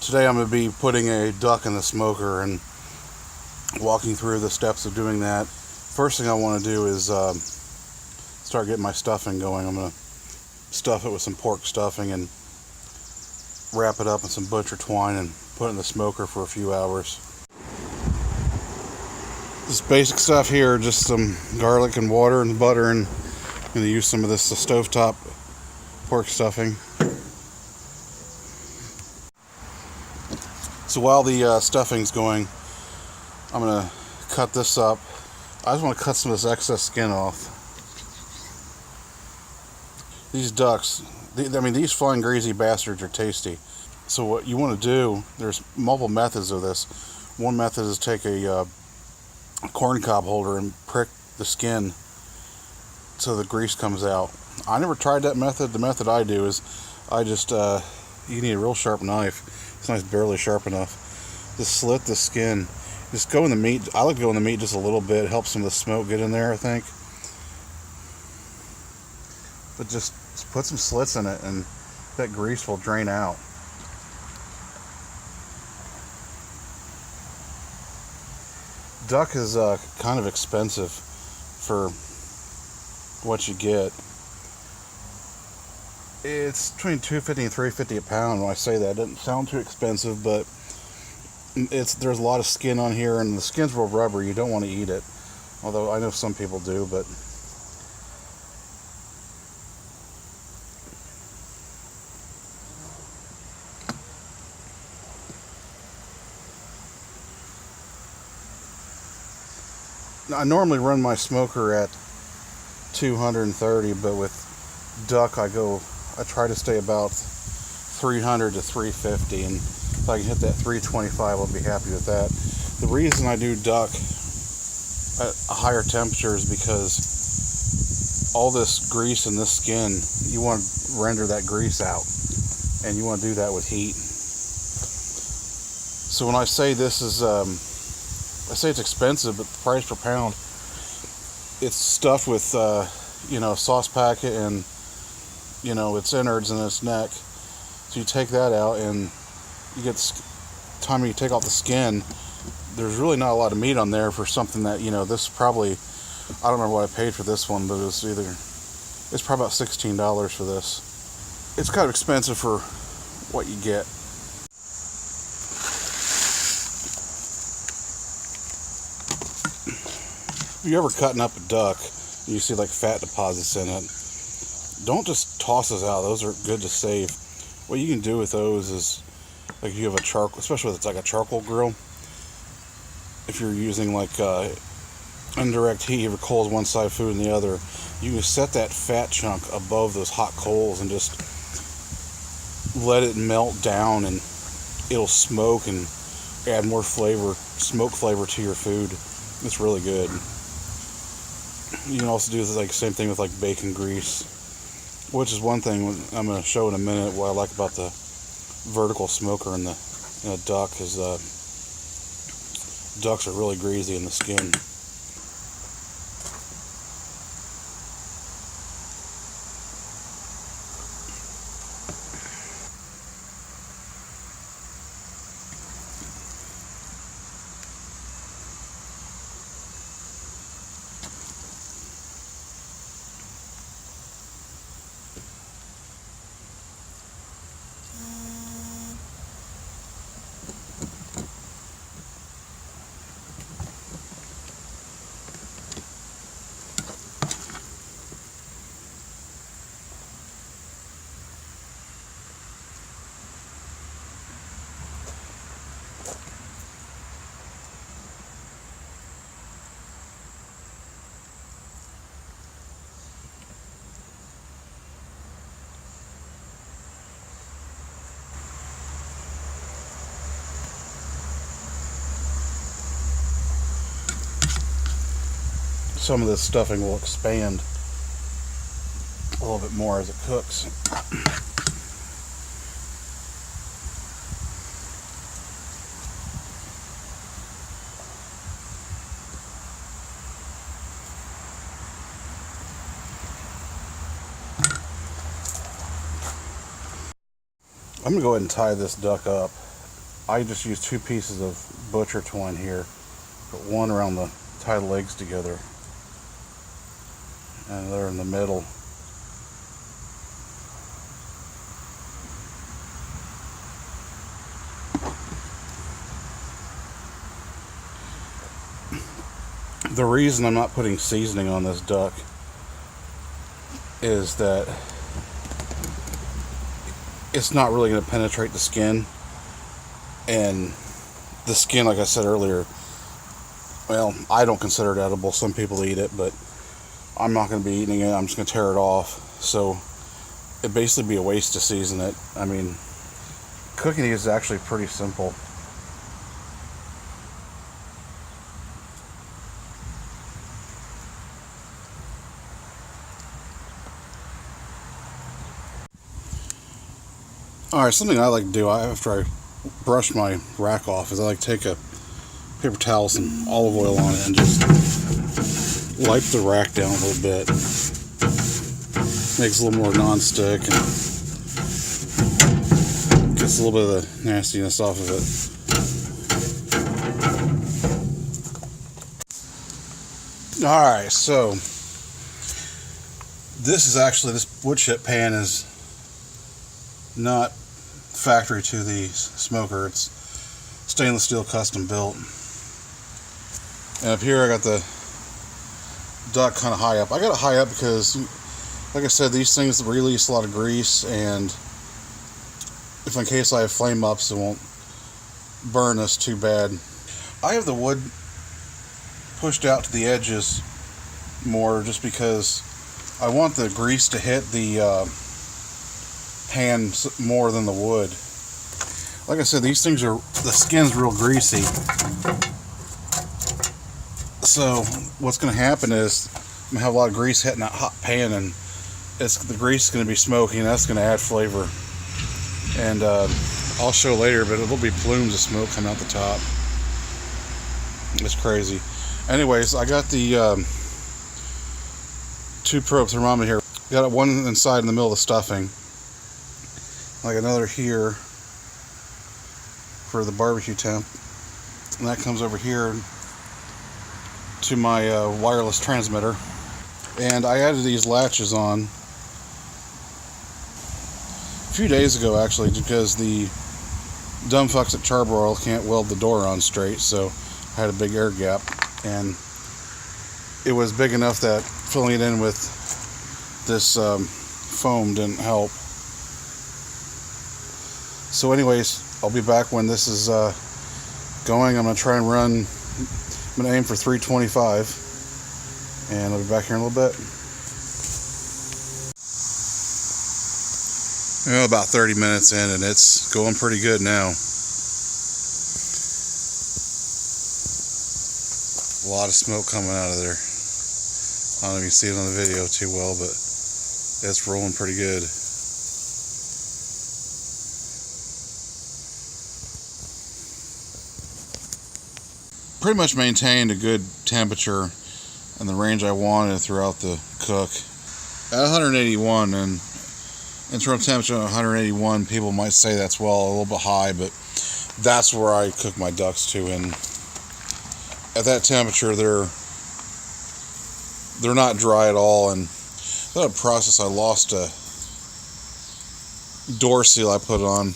Today I'm going to be putting a duck in the smoker and walking through the steps of doing that. First thing I want to do is start getting my stuffing going. I'm going to stuff it with some pork stuffing and wrap it up in some butcher twine and put it in the smoker for a few hours. This basic stuff here, just some garlic and water and butter, and I'm going to use some of this stovetop pork stuffing. So while the stuffing's going, I'm going to cut this up. I just want to cut some of this excess skin off. These ducks, these flying greasy bastards are tasty. So what you want to do, there's multiple methods of this. One method is take a corn cob holder and prick the skin so the grease comes out. I never tried that method. The method I do is I just, you need a real sharp knife. It's nice, barely sharp enough. Just slit the skin. Just go in the meat. I like to go in the meat just a little bit. It helps some of the smoke get in there, I think. But just put some slits in it and that grease will drain out. Duck is kind of expensive for what you get. It's between $2.50 and $3.50 a pound. When I say that, it doesn't sound too expensive, but there's a lot of skin on here, and the skin's real rubbery. You don't want to eat it, although I know some people do. But I normally run my smoker at 230, but with duck I try to stay about 300 to 350, and if I can hit that 325, I'll be happy with that. The reason I do duck at a higher temperature is because all this grease in this skin, you want to render that grease out, and you want to do that with heat. So when I say this is, I say it's expensive, but the price per pound, it's stuffed with, sauce packet and, its innards and its neck. So you take that out, and you get, time you take off the skin, there's really not a lot of meat on there for something that, this probably, I don't remember what I paid for this one, but it's probably about $16 for this. It's kind of expensive for what you get. If you're ever cutting up a duck and you see like fat deposits in it, don't just toss those out. Those are good to save. What you can do with those is, like if you have a charcoal, especially if it's like a charcoal grill, if you're using like indirect heat, if coals one side, food in the other, you can set that fat chunk above those hot coals and just let it melt down, and it'll smoke and add more flavor, smoke flavor to your food. It's really good. You can also do the same thing with like bacon grease, which is one thing I'm going to show in a minute. What I like about the vertical smoker in a duck is ducks are really greasy in the skin. Some of this stuffing will expand a little bit more as it cooks. I'm going to go ahead and tie this duck up I just use 2 pieces of butcher twine here. Put one around the, tie the legs together, and they're in the middle. The reason I'm not putting seasoning on this duck is that it's not really going to penetrate the skin, and the skin, like I said earlier, well, I don't consider it edible. Some people eat it, but I'm not going to be eating it. I'm just going to tear it off. So it'd basically be a waste to season it. I mean, cooking it is actually pretty simple. Alright, something I like to do after I brush my rack off is I like to take a paper towel, some olive oil on it, and just wipe the rack down a little bit. Makes it a little more non-stick and gets a little bit of the nastiness off of it. Alright, so this wood chip pan is not factory to the smoker. It's stainless steel, custom built. And up here I got the duck kind of high up. I got it high up because, like I said, these things release a lot of grease, and if in case I have flame ups, it won't burn us too bad. I have the wood pushed out to the edges more just because I want the grease to hit the pan more than the wood. Like I said, these things the skin's real greasy. So what's going to happen is I'm going to have a lot of grease hitting that hot pan, and the grease is going to be smoky, and that's going to add flavor. And I'll show later, but it'll be plumes of smoke coming out the top. It's crazy. Anyways, I got the 2 probe thermometer here. Got one inside in the middle of the stuffing, like another here for the barbecue temp, and that comes over here to my wireless transmitter. And I added these latches on a few days ago, actually, because the dumb fucks at Charbroil can't weld the door on straight, so I had a big air gap, and it was big enough that filling it in with this foam didn't help. So anyways, I'll be back when this is going. I'm going to try and run, I'm going to aim for 325, and I'll be back here in a little bit. Well, about 30 minutes in, and it's going pretty good now. A lot of smoke coming out of there. I don't know if you can see it on the video too well, but it's rolling pretty good. Pretty much maintained a good temperature and the range I wanted throughout the cook. At 181, and in terms of temperature, 181, people might say that's, well, a little bit high, but that's where I cook my ducks to. And at that temperature, they're not dry at all. And that process, I lost a door seal I put on.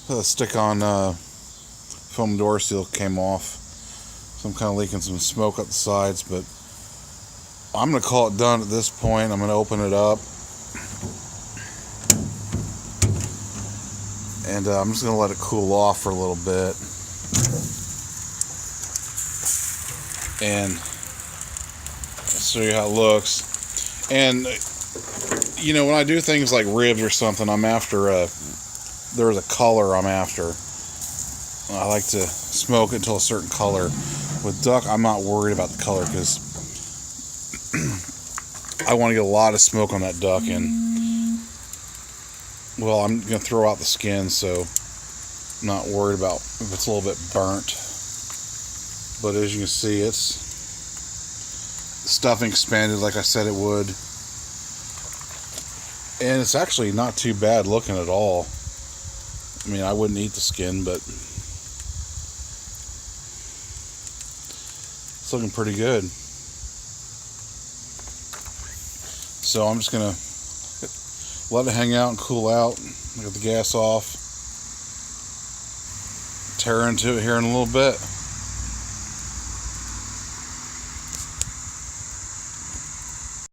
Put a stick-on foam door seal came off. So I'm kind of leaking some smoke up the sides, but I'm going to call it done at this point. I'm going to open it up. And I'm just going to let it cool off for a little bit. And I'll show you how it looks. And, you know, when I do things like ribs or something, I'm after there's a color I'm after. I like to smoke it until a certain color. With duck, I'm not worried about the color because I want to get a lot of smoke on that duck, and well, I'm going to throw out the skin, so I'm not worried about if it's a little bit burnt. But as you can see, it's stuffing expanded like I said it would. And it's actually not too bad looking at all. I mean, I wouldn't eat the skin, but it's looking pretty good. So I'm just gonna let it hang out and cool out. Get the gas off. Tear into it here in a little bit.